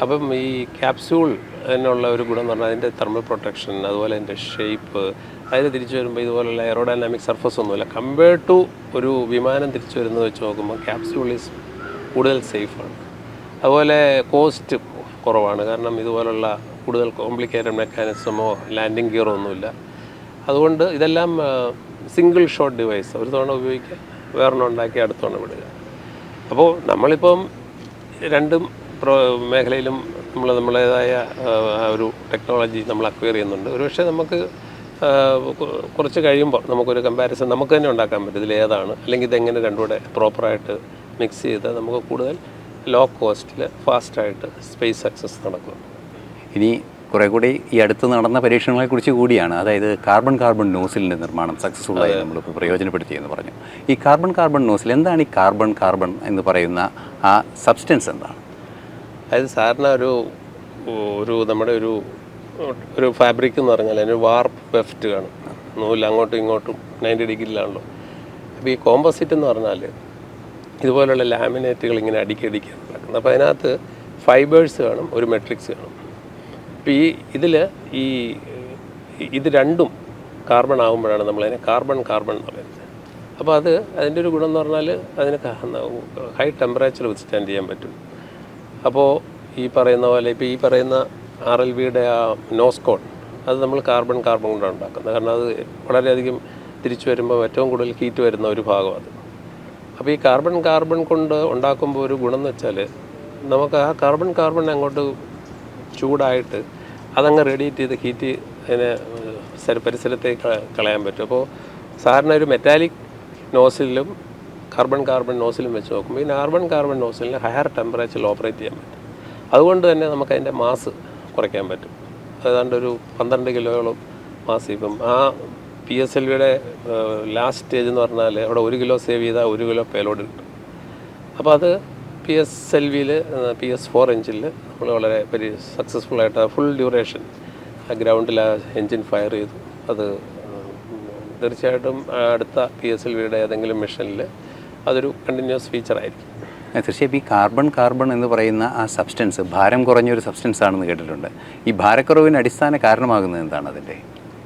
അപ്പം ഈ ക്യാപ്സ്യൂൾ എന്നുള്ള ഒരു ഗുണം എന്ന് പറഞ്ഞാൽ അതിൻ്റെ തെർമൽ പ്രൊട്ടക്ഷൻ, അതുപോലെ അതിൻ്റെ ഷേപ്പ്, അതിന് തിരിച്ചു വരുമ്പോൾ ഇതുപോലുള്ള എയറോഡൈനാമിക് സർഫസ് ഒന്നുമില്ല. കമ്പയർഡ് ടു ഒരു വിമാനം തിരിച്ചു വരുന്നത് വെച്ച് നോക്കുമ്പോൾ ക്യാപ്സ്യൂൾ ഈസ് കൂടുതൽ സേഫാണ്. അതുപോലെ കോസ്റ്റ് കുറവാണ്, കാരണം ഇതുപോലുള്ള കൂടുതൽ കോംപ്ലിക്കേറ്റഡ് മെക്കാനിസമോ ലാൻഡിംഗ് ഗിയറോ ഒന്നുമില്ല. അതുകൊണ്ട് ഇതെല്ലാം സിംഗിൾ ഷോട്ട് ഡിവൈസ്, ഒരു തവണ ഉപയോഗിക്കുക, വേറൊരെണ്ണം ഉണ്ടാക്കി അടുത്ത തവണ വിടുക. അപ്പോൾ നമ്മളിപ്പം രണ്ടും മേഖലയിലും നമ്മളേതായ ആ ഒരു ടെക്നോളജി നമ്മൾ അക്വയർ ചെയ്യുന്നുണ്ട്. ഒരുപക്ഷെ നമുക്ക് കുറച്ച് കഴിയുമ്പോൾ നമുക്കൊരു കമ്പാരിസൺ നമുക്ക് തന്നെ ഉണ്ടാക്കാൻ പറ്റും, ഇതിലേതാണ് അല്ലെങ്കിൽ ഇതെങ്ങനെ രണ്ടുകൂടെ പ്രോപ്പറായിട്ട് മിക്സ് ചെയ്ത് നമുക്ക് കൂടുതൽ ലോ കോസ്റ്റിൽ ഫാസ്റ്റായിട്ട് സ്പേസ് ആക്സസ് നടക്കും. ഇനി കുറേ കൂടി ഈ അടുത്ത് നടന്ന പരീക്ഷണങ്ങളെക്കുറിച്ച് കൂടിയാണ്, അതായത് കാർബൺ നോസിലിൻ്റെ നിർമ്മാണം സക്സസ്ഫുള്ളായി നമ്മളിപ്പോൾ പ്രയോജനപ്പെടുത്തിയെന്ന് പറഞ്ഞു. ഈ കാർബൺ നോസിൽ എന്താണ്? ഈ കാർബൺ എന്ന് പറയുന്ന ആ സബ്സ്റ്റൻസ് എന്താണ്? അതായത് സാറിന് നമ്മുടെ ഒരു ഫാബ്രിക് എന്ന് പറഞ്ഞാൽ അതിന് വാർപ്പ് വെഫ്റ്റ് കാണും, നൂല് അങ്ങോട്ടും ഇങ്ങോട്ടും 90 ഡിഗ്രിയിലാണല്ലോ. അപ്പോൾ ഈ കോമ്പോസിറ്റ് എന്ന് പറഞ്ഞാൽ ഇതുപോലുള്ള ലാമിനേറ്റുകൾ ഇങ്ങനെ അടുക്കിയാണ് നടക്കുന്നത്. അപ്പോൾ അതിനകത്ത് ഫൈബേഴ്സ് കാണും, ഒരു മെട്രിക്സ് കാണും. അപ്പോൾ ഇത് രണ്ടും കാർബൺ ആകുമ്പോഴാണ് നമ്മളതിനെ കാർബൺ എന്ന് പറയുന്നത്. അപ്പോൾ അതിൻ്റെ ഒരു ഗുണം എന്ന് പറഞ്ഞാൽ അതിന് ഹൈ ടെമ്പറേച്ചർ വിത്ത്സ്റ്റാൻഡ് ചെയ്യാൻ പറ്റും. അപ്പോൾ ഈ പറയുന്ന പോലെ ഇപ്പോൾ ഈ പറയുന്ന RLVയുടെ ആ നോസ്കോൺ അത് നമ്മൾ കാർബൺ കൊണ്ടാണ് ഉണ്ടാക്കുന്നത്. കാരണം അത് വളരെയധികം തിരിച്ചു വരുമ്പോൾ ഏറ്റവും കൂടുതൽ ഹീറ്റ് വരുന്ന ഒരു ഭാഗം അത്. അപ്പോൾ ഈ കാർബൺ കൊണ്ട് ഉണ്ടാക്കുമ്പോൾ ഒരു ഗുണം എന്ന് വെച്ചാൽ നമുക്ക് ആ കാർബൺ അങ്ങോട്ട് ചൂടായിട്ട് അതങ്ങ് റേഡിയേറ്റ് ചെയ്ത് ഹീറ്റ് അതിനെ പരിസരത്തേക്ക് കളയാൻ പറ്റും. അപ്പോൾ സാറിന് ഒരു മെറ്റാലിക് നോസിലും കാർബൺ നോസിലും വെച്ച് നോക്കുമ്പോൾ ഈ കാർബൺ നോസിലിന് ഹയർ ടെമ്പറേച്ചറിൽ ഓപ്പറേറ്റ് ചെയ്യാൻ പറ്റും. അതുകൊണ്ട് തന്നെ നമുക്ക് അതിൻ്റെ മാസ് കുറയ്ക്കാൻ പറ്റും. ഏതാണ്ട് ഒരു 12 കിലോയോളം മാസ്. ഇപ്പം ആ PSLVയുടെ ലാസ്റ്റ് സ്റ്റേജ് എന്ന് പറഞ്ഞാൽ അവിടെ 1 കിലോ സേവ് ചെയ്താൽ 1 കിലോ പേലോഡ് കിട്ടും. അപ്പോൾ അത് PSLVയിൽ PS4 എഞ്ചിനിൽ നമ്മൾ വളരെ സക്സസ്ഫുള്ളായിട്ട് ഫുൾ ഡ്യൂറേഷൻ ഗ്രൗണ്ടിൽ ആ എൻജിൻ ഫയർ ചെയ്തു. അത് തീർച്ചയായിട്ടും അടുത്ത PSLVയുടെ ഏതെങ്കിലും മിഷനിൽ അതൊരു കണ്ടിന്യൂസ് ഫീച്ചറായിരിക്കും. തീർച്ചയായും ഈ കാർബൺ എന്ന് പറയുന്ന ആ സബ്സ്റ്റൻസ് ഭാരം കുറഞ്ഞൊരു സബ്സ്റ്റൻസ് ആണെന്ന് കേട്ടിട്ടുണ്ട്. ഈ ഭാരക്കുറവിന് അടിസ്ഥാന കാരണമാകുന്നത് എന്താണ് അതിൻ്റെ?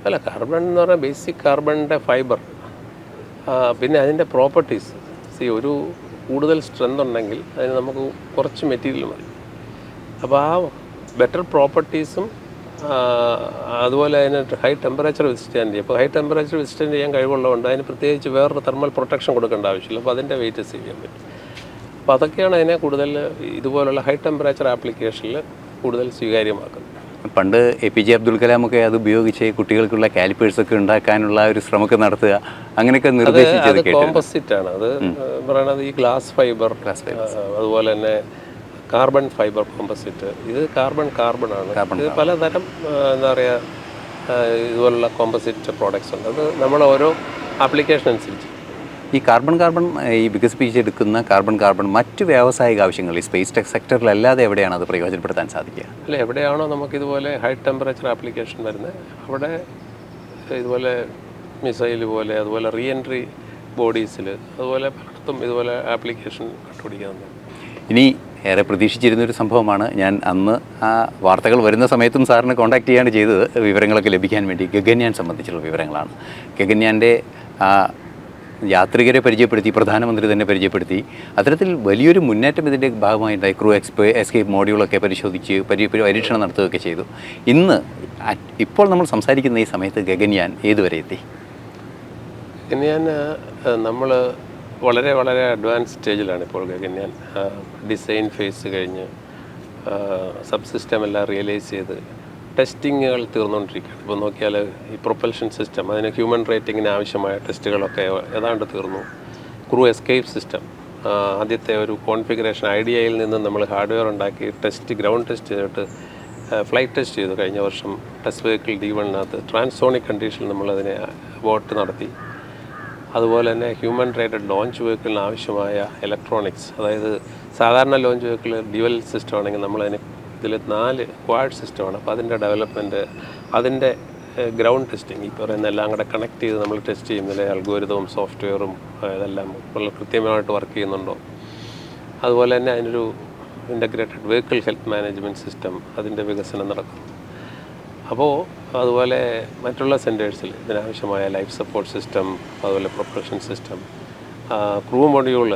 അല്ല, കാർബൺ എന്ന് പറഞ്ഞാൽ ബേസിക് കാർബണിൻ്റെ ഫൈബർ, പിന്നെ അതിൻ്റെ പ്രോപ്പർട്ടീസ്. ഒരു കൂടുതൽ സ്ട്രെങ്ത് ഉണ്ടെങ്കിൽ അതിന് നമുക്ക് കുറച്ച് മെറ്റീരിയൽ മതി. അപ്പോൾ ആ ബെറ്റർ പ്രോപ്പർട്ടീസും അതുപോലെ അതിന് ഹൈ ടെമ്പറേച്ചർ വിത്ത്സ്റ്റാൻഡ് ചെയ്യും. അപ്പോൾ ഹൈ ടെമ്പറേച്ചർ വിത്ത്സ്റ്റാൻഡ് ചെയ്യാൻ കഴിവുള്ളതുകൊണ്ട് അതിന് പ്രത്യേകിച്ച് വേറൊരു തെർമൽ പ്രൊട്ടക്ഷൻ കൊടുക്കേണ്ട ആവശ്യമില്ല. അപ്പോൾ അതിൻ്റെ വെയിറ്റ് സേവ് ചെയ്യാൻ പറ്റും. അപ്പോൾ അതൊക്കെയാണ് അതിനെ കൂടുതൽ ഇതുപോലുള്ള ഹൈ ടെമ്പറേച്ചർ ആപ്ലിക്കേഷനിൽ കൂടുതൽ സ്വീകാര്യമാക്കുന്നത്. പണ്ട് APJ അബ്ദുൽ കലാമൊക്കെ അത് ഉപയോഗിച്ച് കുട്ടികൾക്കുള്ള കാലിപ്പേഴ്സൊക്കെ ഉണ്ടാക്കാനുള്ള ഒരു ശ്രമമൊൊക്കെ നടത്തുക, അങ്ങനെയൊക്കെ നിർദ്ദേശിച്ചത് കോമ്പോസിറ്റ് ആണ്. അത് പറയണത് ഈ ഗ്ലാസ് ഫൈബർ, അതുപോലെ തന്നെ കാർബൺ ഫൈബർ കോമ്പോസിറ്റ്. ഇത് കാർബൺ ആണ്. ഇത് പലതരം എന്താ പറയുക ഇതുപോലുള്ള കോമ്പോസിറ്റ് പ്രോഡക്ട്സ് ഉണ്ട്. അത് നമ്മൾ ഓരോ ആപ്ലിക്കേഷൻ അനുസരിച്ച് ഈ കാർബൺ ഈ വികസിപ്പിച്ചെടുക്കുന്ന കാർബൺ മറ്റ് വ്യാവസായിക ആവശ്യങ്ങൾ ഈ സ്പേസ് ടെക് സെക്ടറിലല്ലാതെ എവിടെയാണ് അത് പ്രയോജനപ്പെടുത്താൻ സാധിക്കുക? അല്ല, എവിടെയാണോ നമുക്കിതുപോലെ ഹൈ ടെമ്പറേച്ചർ ആപ്ലിക്കേഷൻ വരുന്നത് അവിടെ ഇതുപോലെ മിസൈൽ പോലെ, അതുപോലെ റീ എൻട്രി ബോഡീസിൽ, അതുപോലെ പലയിടത്തും ഇതുപോലെ ആപ്ലിക്കേഷൻ കണ്ടുപിടിക്കുന്നുണ്ട്. ഇനി ഏറെ പ്രതീക്ഷിച്ചിരുന്നൊരു സംഭവമാണ്. ഞാൻ അന്ന് ആ വാർത്തകൾ വരുന്ന സമയത്തും സാറിനെ കോൺടാക്ട് ചെയ്യാണ് ചെയ്തത് വിവരങ്ങളൊക്കെ ലഭിക്കാൻ വേണ്ടി. ഗഗൻയാൻ സംബന്ധിച്ചുള്ള വിവരങ്ങളാണ്. ഗഗൻയാൻ്റെ യാത്രികരെ പരിചയപ്പെടുത്തി, പ്രധാനമന്ത്രി തന്നെ പരിചയപ്പെടുത്തി. അത്തരത്തിൽ വലിയൊരു മുന്നേറ്റം ഇതിൻ്റെ ഭാഗമായിട്ടുണ്ടായി. ക്രൂ എസ്കേപ്പ് മോഡ്യൂളൊക്കെ പരിശോധിച്ച് പരീക്ഷണം നടത്തുകയൊക്കെ ചെയ്തു. ഇപ്പോൾ നമ്മൾ സംസാരിക്കുന്ന ഈ സമയത്ത് ഗഗൻയാൻ ഏതുവരെ എത്തി? ഗഗൻയാൻ നമ്മൾ വളരെ അഡ്വാൻസ് സ്റ്റേജിലാണ് ഇപ്പോൾ. ഗഗൻയാൻ ഡിസൈൻ ഫേസ് കഴിഞ്ഞ് സബ് സിസ്റ്റം എല്ലാം റിയലൈസ് ചെയ്ത് ടെസ്റ്റിങ്ങുകൾ തീർന്നുകൊണ്ടിരിക്കുകയാണ്. ഇപ്പോൾ നോക്കിയാൽ ഈ പ്രൊപ്പൽഷൻ സിസ്റ്റം, അതിന് ഹ്യൂമൻ റേറ്റിങ്ങിന് ആവശ്യമായ ടെസ്റ്റുകളൊക്കെ ഏതാണ്ട് തീർന്നു. ക്രൂ എസ്കേപ്പ് സിസ്റ്റം ആദ്യത്തെ ഒരു കോൺഫിഗറേഷൻ ഐഡിയയിൽ നിന്ന് നമ്മൾ ഹാർഡ്വെയർ ഉണ്ടാക്കി ഗ്രൗണ്ട് ടെസ്റ്റ് ചെയ്തിട്ട് ഫ്ലൈറ്റ് ടെസ്റ്റ് ചെയ്തു. കഴിഞ്ഞ വർഷം ടെസ്റ്റ് വെഹിക്കിൾ D1 ട്രാൻസോണിക് കണ്ടീഷനിൽ നമ്മളതിനെ അബോർട്ട് നടത്തി. അതുപോലെ തന്നെ ഹ്യൂമൻ റേറ്റഡ് ലോഞ്ച് വെഹിക്കിളിന് ആവശ്യമായ ഇലക്ട്രോണിക്സ്, അതായത് സാധാരണ ലോഞ്ച് വെഹിക്കിൾ ഡ്യുവൽ സിസ്റ്റം ആണെങ്കിൽ നമ്മളതിന് ഇതിൽ 4 ക്വാഡ് സിസ്റ്റമാണ്. അപ്പോൾ അതിൻ്റെ ഡെവലപ്മെൻറ്റ്, അതിൻ്റെ ഗ്രൗണ്ട് ടെസ്റ്റിംഗ്, ഈ പറയുന്ന എല്ലാം കൂടെ കണക്ട് ചെയ്ത് നമ്മൾ ടെസ്റ്റ് ചെയ്യുന്നില്ല. അൽഗോരിതവും സോഫ്റ്റ്വെയറും ഇതെല്ലാം വളരെ കൃത്യമായിട്ട് വർക്ക് ചെയ്യുന്നുണ്ടോ. അതുപോലെ തന്നെ അതിനൊരു integrated vehicle health management system, അതിൻ്റെ വികസനം നടക്കും. അപ്പോൾ അതുപോലെ മറ്റുള്ള സെൻറ്റേഴ്സിൽ ഇതിനാവശ്യമായ ലൈഫ് സപ്പോർട്ട് സിസ്റ്റം, അതുപോലെ പ്രൊപ്പൽഷൻ സിസ്റ്റം, ക്രൂ മൊഡ്യൂൾ,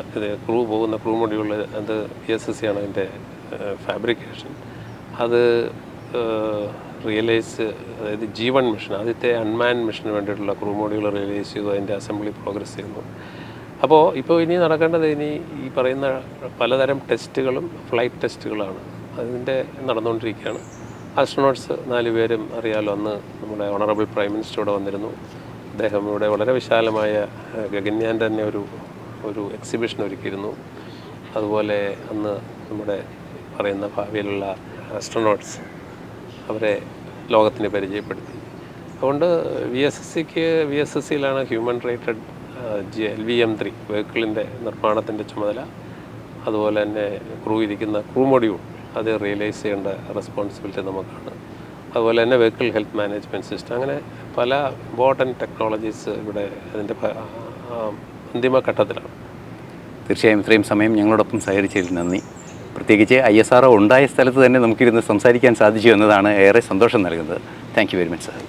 പോകുന്ന ക്രൂ മൊഡ്യൂൾ, അത് PSSC ആണ് അതിൻ്റെ ഫാബ്രിക്കേഷൻ. അത് റിയലൈസ്, അതായത് G1 മിഷൻ, ആദ്യത്തെ അൺമാൻ മിഷന് വേണ്ടിയിട്ടുള്ള ക്രൂ മോഡ്യൂൾ റിയലൈസ് ചെയ്തു, അതിൻ്റെ അസംബ്ലി പ്രോഗ്രസ് ചെയ്യുന്നു. അപ്പോൾ ഇനി നടക്കേണ്ടത് ഈ പറയുന്ന പലതരം ടെസ്റ്റുകളും ഫ്ലൈറ്റ് ടെസ്റ്റുകളാണ്. അതിൻ്റെ നടന്നുകൊണ്ടിരിക്കുകയാണ്. ആസ്ട്രോനോട്ട്സ് 4 പേരും അറിയാലോ, അന്ന് നമ്മുടെ ഓണറബിൾ പ്രൈം മിനിസ്റ്റർ ഇവിടെ വന്നിരുന്നു. അദ്ദേഹം ഇവിടെ വളരെ വിശാലമായ ഗഗൻയാൻ തന്നെ ഒരു എക്സിബിഷൻ ഒരുക്കിയിരുന്നു. അതുപോലെ അന്ന് നമ്മുടെ പറയുന്ന ഭാവിയിലുള്ള ആസ്ട്രോനോട്ട്സ് അവരെ ലോകത്തിന് പരിചയപ്പെടുത്തി. അതുകൊണ്ട് VSSCയിലാണ് ഹ്യൂമൻ റേറ്റഡ് LVM-3 വെഹിക്കിളിൻ്റെ നിർമ്മാണത്തിൻ്റെ ചുമതല. അതുപോലെ തന്നെ ക്രൂ മൊഡ്യൂൾ അത് റിയലൈസ് ചെയ്യേണ്ട റെസ്പോൺസിബിലിറ്റി നമുക്കാണ്. അതുപോലെ തന്നെ വെഹിക്കിൾ ഹെൽത്ത് മാനേജ്മെൻറ്റ് സിസ്റ്റം, അങ്ങനെ പല ഇമ്പോർട്ടൻറ്റ് ടെക്നോളജീസ് ഇവിടെ അതിൻ്റെ അന്തിമഘട്ടത്തിലാണ്. തീർച്ചയായും ഇത്രയും സമയം ഞങ്ങളോടൊപ്പം സഹകരിച്ചതിൽ നന്ദി. പ്രത്യേകിച്ച് ISRO ഉണ്ടായ സ്ഥലത്ത് തന്നെ നമുക്കിരുന്ന് സംസാരിക്കാൻ സാധിച്ചു എന്നതാണ് ഏറെ സന്തോഷം നൽകുന്നത്. Thank you very much sir.